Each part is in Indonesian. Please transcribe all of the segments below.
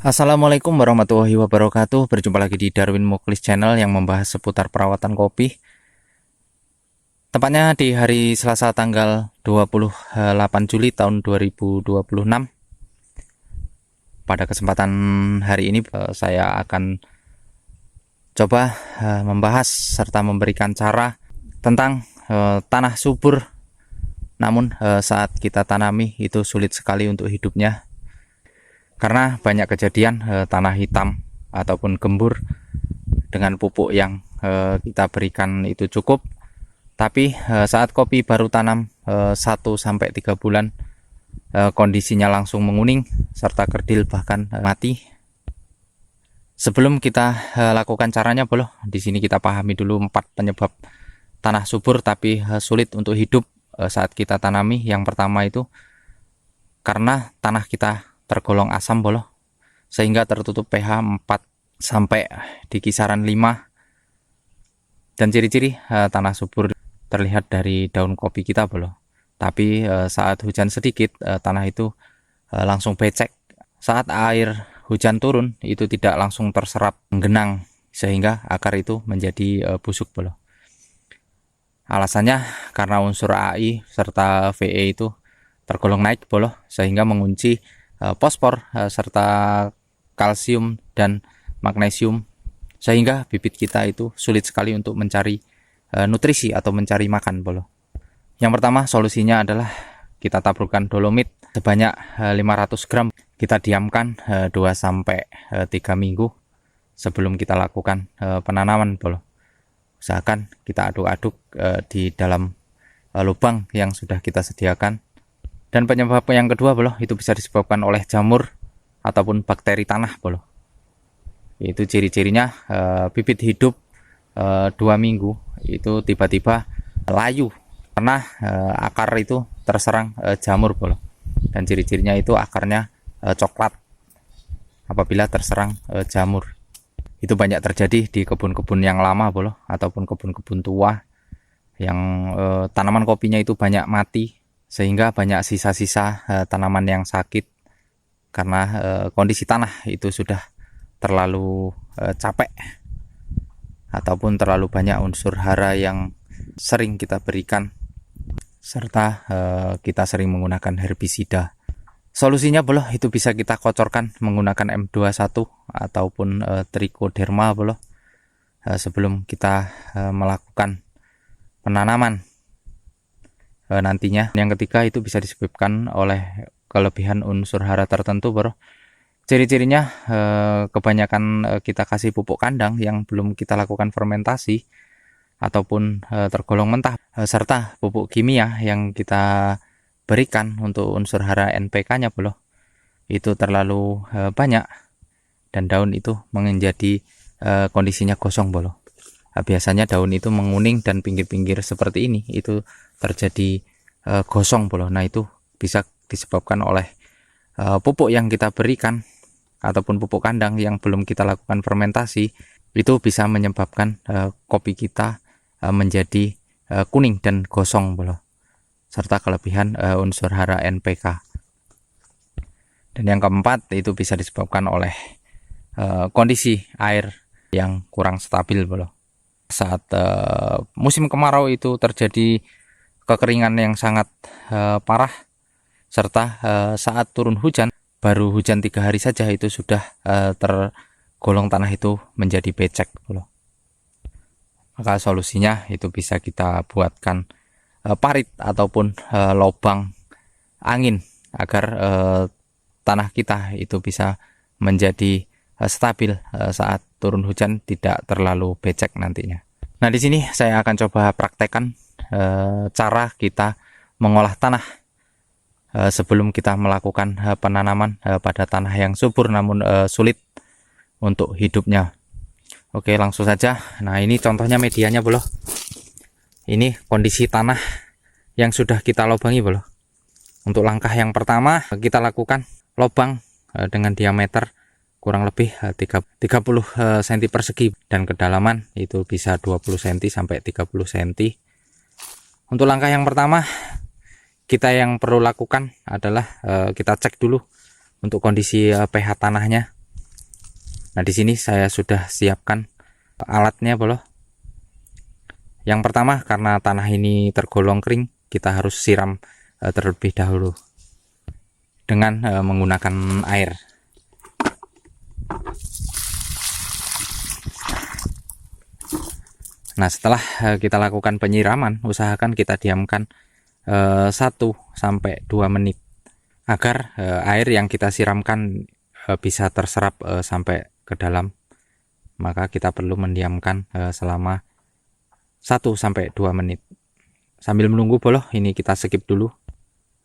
Assalamualaikum warahmatullahi wabarakatuh. Berjumpa lagi di Darwin Muklis Channel yang membahas seputar perawatan kopi. Tepatnya di hari Selasa tanggal 28 Juli tahun 2026. Pada kesempatan hari ini saya akan coba membahas serta memberikan cara tentang tanah subur. Namun saat kita tanami itu sulit sekali untuk hidupnya. Karena banyak kejadian tanah hitam ataupun gembur dengan pupuk yang kita berikan itu cukup, tapi saat kopi baru tanam 1-3 bulan kondisinya langsung menguning serta kerdil bahkan mati. Sebelum kita lakukan caranya, di sini kita pahami dulu 4 penyebab tanah subur tapi sulit untuk hidup saat kita tanami. Yang pertama itu karena tanah kita tergolong asam sehingga tertutup pH 4 sampai di kisaran 5. Dan ciri-ciri tanah subur terlihat dari daun kopi kita tapi saat hujan sedikit tanah itu langsung becek. Saat air hujan turun itu tidak langsung terserap menggenang sehingga akar itu menjadi busuk Alasannya karena unsur AI serta Ve itu tergolong naik sehingga mengunci fosfor serta kalsium dan magnesium, sehingga bibit kita itu sulit sekali untuk mencari nutrisi atau mencari makan Yang pertama solusinya adalah kita taburkan dolomit sebanyak 500 gram. Kita diamkan 2-3 minggu sebelum kita lakukan penanaman Usahakan kita aduk-aduk di dalam lubang yang sudah kita sediakan. Dan penyebab yang kedua itu bisa disebabkan oleh jamur ataupun bakteri tanah Itu ciri-cirinya bibit hidup 2 minggu itu tiba-tiba layu karena akar itu terserang jamur Dan ciri-cirinya itu akarnya coklat apabila terserang jamur. Itu banyak terjadi di kebun-kebun yang lama ataupun kebun-kebun tua yang tanaman kopinya itu banyak mati, sehingga banyak sisa-sisa tanaman yang sakit karena kondisi tanah itu sudah terlalu capek ataupun terlalu banyak unsur hara yang sering kita berikan serta kita sering menggunakan herbisida. Solusinya itu bisa kita kocorkan menggunakan M21 ataupun trichoderma sebelum kita melakukan penanaman. Nantinya yang ketiga itu bisa disebabkan oleh kelebihan unsur hara tertentu Ciri-cirinya kebanyakan kita kasih pupuk kandang yang belum kita lakukan fermentasi ataupun tergolong mentah, serta pupuk kimia yang kita berikan untuk unsur hara NPK nya itu terlalu banyak dan daun itu menjadi kondisinya gosong Biasanya daun itu menguning dan pinggir-pinggir seperti ini itu terjadi gosong Nah itu bisa disebabkan oleh pupuk yang kita berikan ataupun pupuk kandang yang belum kita lakukan fermentasi. Itu bisa menyebabkan kopi kita menjadi kuning dan gosong serta kelebihan unsur hara NPK. Dan yang keempat itu bisa disebabkan oleh kondisi air yang kurang stabil Saat musim kemarau itu terjadi kekeringan yang sangat parah, serta saat turun hujan, baru hujan 3 hari saja itu sudah tergolong tanah itu menjadi becek Maka solusinya itu bisa kita buatkan parit ataupun lubang angin agar tanah kita itu bisa menjadi stabil saat turun hujan, tidak terlalu becek nantinya. Nah di sini saya akan coba praktekkan cara kita mengolah tanah sebelum kita melakukan penanaman pada tanah yang subur namun sulit untuk hidupnya. Oke, langsung saja. Nah ini contohnya medianya Ini kondisi tanah yang sudah kita lobangi Untuk langkah yang pertama kita lakukan lubang dengan diameter kurang lebih 30 cm persegi dan kedalaman itu bisa 20 cm sampai 30 cm. Untuk langkah yang pertama kita yang perlu lakukan adalah kita cek dulu untuk kondisi pH tanahnya. Nah, di sini saya sudah siapkan alatnya, bolo. Yang pertama, karena tanah ini tergolong kering, kita harus siram terlebih dahulu dengan menggunakan air. Nah, setelah kita lakukan penyiraman, usahakan kita diamkan 1 sampai 2 menit agar air yang kita siramkan bisa terserap sampai ke dalam. Maka kita perlu mendiamkan selama 1 sampai 2 menit. Sambil menunggu, bolo, ini kita skip dulu.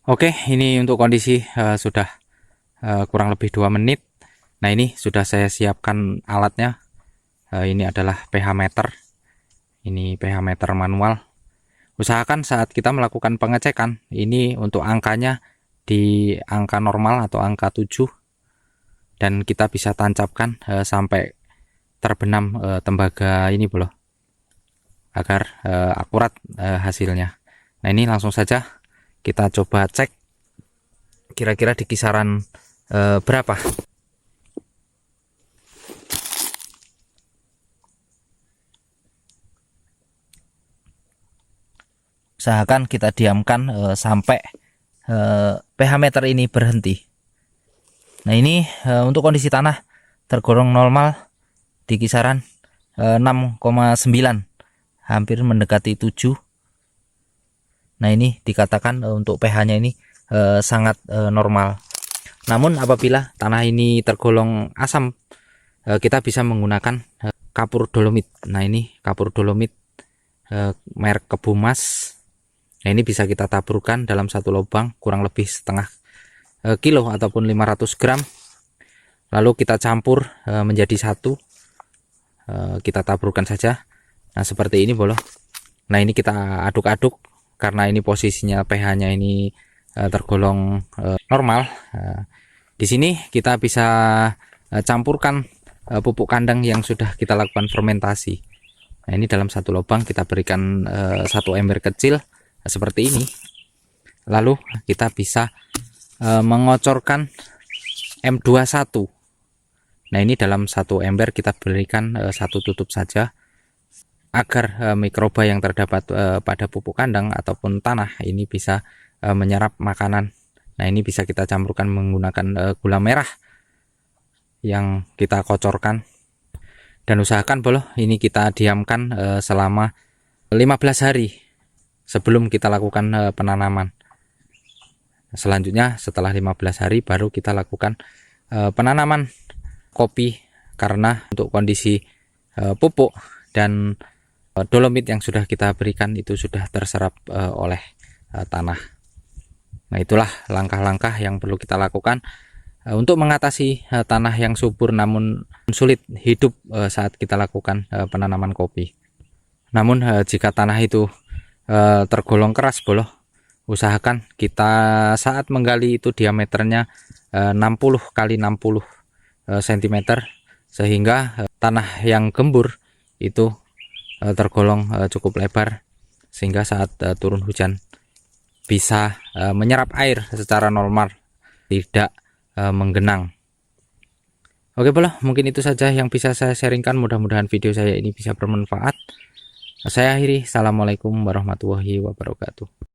Oke, ini untuk kondisi sudah kurang lebih 2 menit. Nah, ini sudah saya siapkan alatnya. Ini adalah pH meter. Ini pH meter manual. Usahakan saat kita melakukan pengecekan, ini untuk angkanya di angka normal atau angka 7, dan kita bisa tancapkan sampai terbenam tembaga ini, bro, agar akurat hasilnya. Nah, ini langsung saja kita coba cek kira-kira di kisaran berapa. Usahakan kita diamkan sampai pH meter ini berhenti. Nah, ini untuk kondisi tanah tergolong normal di kisaran 6,9, hampir mendekati 7. Nah, ini dikatakan untuk pH-nya ini sangat normal. Namun apabila tanah ini tergolong asam, kita bisa menggunakan kapur dolomit. Nah, ini kapur dolomit merek Kebumas. Nah, ini bisa kita taburkan dalam satu lubang kurang lebih setengah kilo ataupun 500 gram. Lalu kita campur menjadi satu. Kita taburkan saja. Nah, seperti ini, bolo. Nah, ini kita aduk-aduk karena ini posisinya pH-nya ini tergolong normal. Di sini kita bisa campurkan pupuk kandang yang sudah kita lakukan fermentasi. Nah, ini dalam satu lubang kita berikan 1 ember kecil seperti ini. Lalu kita bisa mengocorkan M21. Nah, ini dalam 1 ember kita berikan 1 tutup saja agar mikroba yang terdapat pada pupuk kandang ataupun tanah ini bisa menyerap makanan. Nah, ini bisa kita campurkan menggunakan gula merah yang kita kocorkan, dan usahakan, bolo, ini kita diamkan selama 15 hari sebelum kita lakukan penanaman. Selanjutnya setelah 15 hari baru kita lakukan penanaman kopi, karena untuk kondisi pupuk dan dolomit yang sudah kita berikan itu sudah terserap oleh tanah. Nah, itulah langkah-langkah yang perlu kita lakukan untuk mengatasi tanah yang subur namun sulit hidup saat kita lakukan penanaman kopi. Namun jika tanah itu tergolong keras, bolo, usahakan kita saat menggali itu diameternya 60 kali 60 cm, sehingga tanah yang gembur itu tergolong cukup lebar, sehingga saat turun hujan bisa menyerap air secara normal, tidak menggenang. Oke, bolo, mungkin itu saja yang bisa saya sharingkan. Mudah-mudahan video saya ini bisa bermanfaat. Saya akhiri. Assalamualaikum warahmatullahi wabarakatuh.